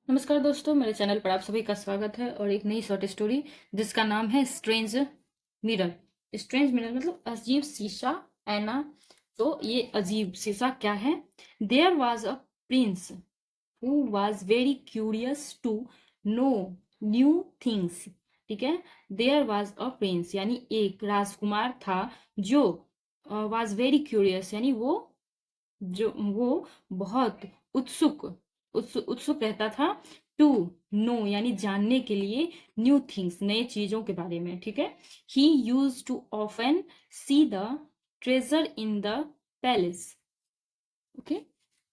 नमस्कार दोस्तों, मेरे चैनल पर आप सभी का स्वागत है और एक नई शॉर्ट स्टोरी जिसका नाम है स्ट्रेंज मिरर। स्ट्रेंज मिरर मतलब अजीब शीशा, ऐना। तो ये अजीब शीशा क्या है? There was a prince who was very curious to know new things. ठीक है, देयर वॉज अ प्रिंस यानी एक राजकुमार था जो वॉज वेरी क्यूरियस यानी वो बहुत उत्सुक उत्सुक रहता था टू नो यानी जानने के लिए न्यू थिंग्स, नए चीजों के बारे में। ठीक है, he used to often see the treasure in the palace. Okay,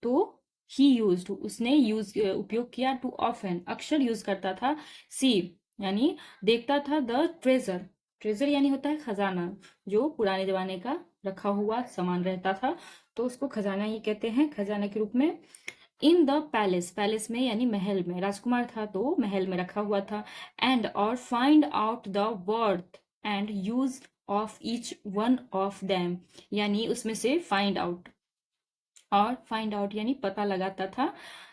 तो ही यूज उसने उपयोग किया, टू ऑफन अक्सर यूज करता था, सी यानी देखता था, द ट्रेजर, ट्रेजर यानी होता है खजाना, जो पुराने जमाने का रखा हुआ सामान रहता था, तो उसको खजाना ही कहते हैं, खजाना के रूप में। इन द पैलेस, पैलेस में यानी महल में, राजकुमार था तो महल में रखा हुआ था। एंड और find out the worth and use of each one of them, यानी उसमें से फाइंड आउट, और फाइंड आउट यानी पता लगाता था,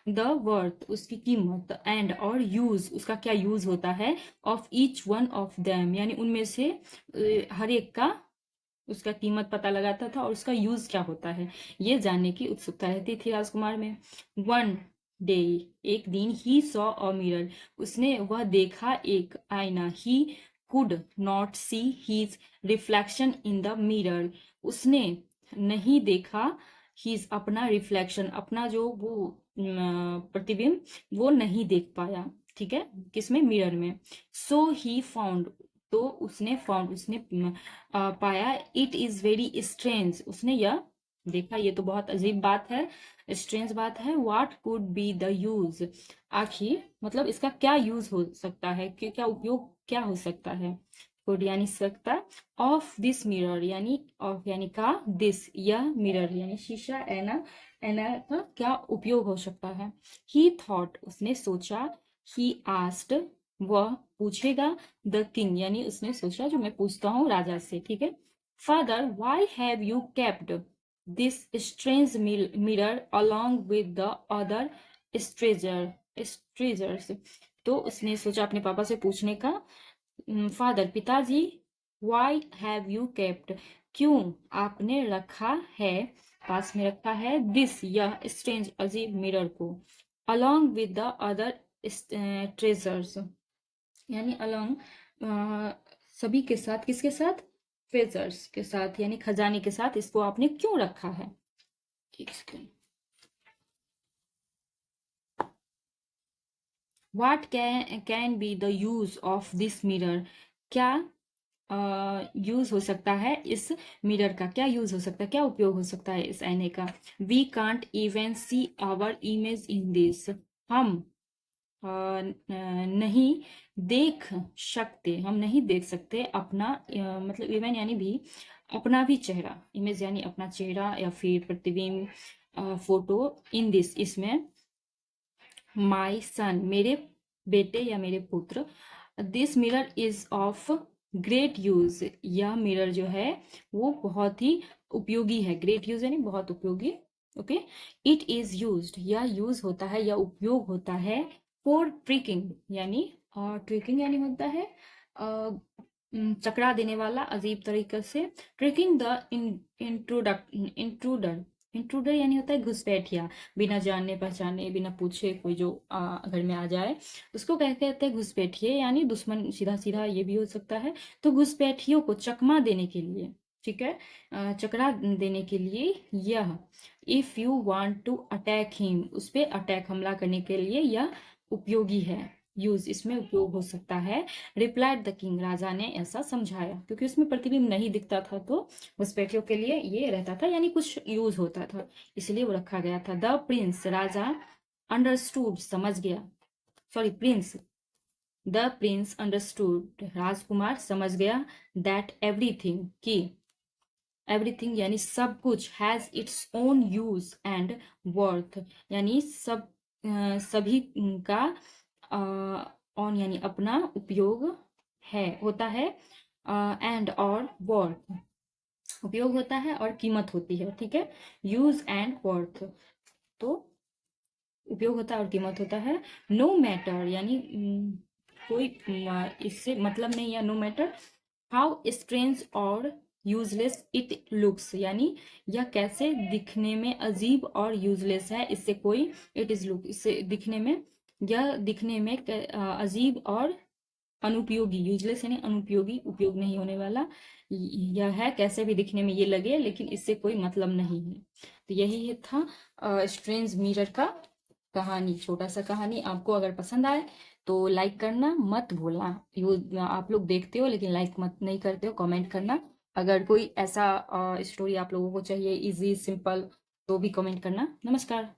द वर्थ उसकी कीमत, एंड और यूज उसका क्या यूज होता है, of each one of them यानी उनमें से हर एक का उसका कीमत पता लगाता था और उसका यूज क्या होता है, ये जानने की उत्सुकता रहती थी राजकुमार में। वन डे, एक दिन, ही सॉ अ मिरर, उसने वह देखा एक आईना, he could not see his reflection in the mirror, उसने नहीं देखा हीज अपना रिफ्लेक्शन, अपना जो वो प्रतिबिंब, वो नहीं देख पाया। ठीक है, किसमें? मिरर में। सो ही फाउंड, तो उसने फाउंड, उसने पाया, इट इज वेरी स्ट्रेंज, उसने यह देखा, ये तो बहुत अजीब बात है, स्ट्रेंज बात है। What could be the use, आखिर मतलब इसका क्या यूज हो सकता है, कि क्या उपयोग क्या हो सकता है। कुड यानी सकता, ऑफ दिस मिरर यानी ऑफ यानी का, दिस यह, मिरर यानी शीशा, ऐना, ऐना का क्या उपयोग हो सकता है। ही थॉट उसने सोचा, ही आस्ड वह पूछेगा, द किंग यानी उसने सोचा, जो मैं पूछता हूँ राजा से। ठीक है, father why have you kept this strange mirror along with the other treasures. तो उसने सोचा अपने पापा से पूछने का, फादर पिताजी, वाई हैव यू केप्ट क्यों आपने रखा है, पास में रखा है, दिस यह स्ट्रेंज अजीब मिरर को, along with the other treasures यानी अलोंग सभी के साथ, किसके साथ? ट्रेजर्स के साथ यानी खजाने के साथ, इसको आपने क्यों रखा है। एक second. What can be the use of this mirror, क्या यूज हो सकता है इस मिरर का, क्या यूज हो सकता है, क्या उपयोग हो सकता है इस आईने का। We can't even see our image in this, हम नहीं देख सकते, हम नहीं देख सकते अपना मतलब इवन यानी भी, अपना भी चेहरा, इमेज यानी अपना चेहरा या फिर प्रतिबिंब, फोटो, इन दिस इसमें, माई सन मेरे बेटे या मेरे पुत्र, this mirror is of great use, यह मिरर जो है वो बहुत ही उपयोगी है, ग्रेट यूज यानी बहुत उपयोगी। ओके, इट इज यूज, यह यूज होता है या उपयोग होता है, फॉर ट्रिकिंग यानी, ट्रिकिंग यानी होता है चकरा देने वाला, अजीब तरीके से, ट्रिकिंग द इंट्रूडर, इंट्रूडर यानी होता है घुसपैठिया, बिना जानने पहचाने, बिना पूछे कोई जो घर में आ जाए, उसको कहते हैं घुसपैठिए, यानी दुश्मन, सीधा सीधा ये भी हो सकता है। तो घुसपैठियों को चकमा देने के लिए, ठीक है, चकरा देने के लिए, यह, if you want to attack him, उस पे अटैक, हमला करने के लिए यह उपयोगी है, यूज इसमें उपयोग हो सकता है। रिप्लाइड द किंग, राजा ने ऐसा समझाया, क्योंकि उसमें प्रतिबिंब नहीं दिखता था, तो घुसपैठियों के लिए ये रहता था, यानी कुछ यूज होता था, इसलिए वो रखा गया था। द प्रिंस, राजा, अंडरस्टूड समझ गया, sorry prince, the prince understood राजकुमार समझ गया, दैट एवरीथिंग की, एवरीथिंग यानी सब कुछ, has its own use and worth यानी सब, सभी का ऑन यानी अपना उपयोग है, होता है, एंड और वर्थ उपयोग होता है और कीमत होती है। ठीक है, यूज एंड वर्थ, तो उपयोग होता है और कीमत होता है। नो मैटर यानी कोई इससे मतलब नहीं, या नो मैटर हाउ स्ट्रेंज और यूजलेस इट लुक्स, यानी यह कैसे दिखने में अजीब और यूजलेस है, इससे कोई इट इज लुक, इससे दिखने में, यह दिखने में अजीब और अनुपयोगी, यूजलेस यानी अनुपयोगी, उपयोग नहीं होने वाला यह है, कैसे भी दिखने में ये लगे लेकिन इससे कोई मतलब नहीं है। तो यही था स्ट्रेंज मिरर का कहानी, छोटा सा कहानी। आपको अगर पसंद आए तो लाइक करना मत भूलना। आप लोग देखते हो लेकिन लाइक मत नहीं करते हो, कमेंट करना। अगर कोई ऐसा स्टोरी आप लोगों को चाहिए इजी सिंपल तो भी कमेंट करना। नमस्कार।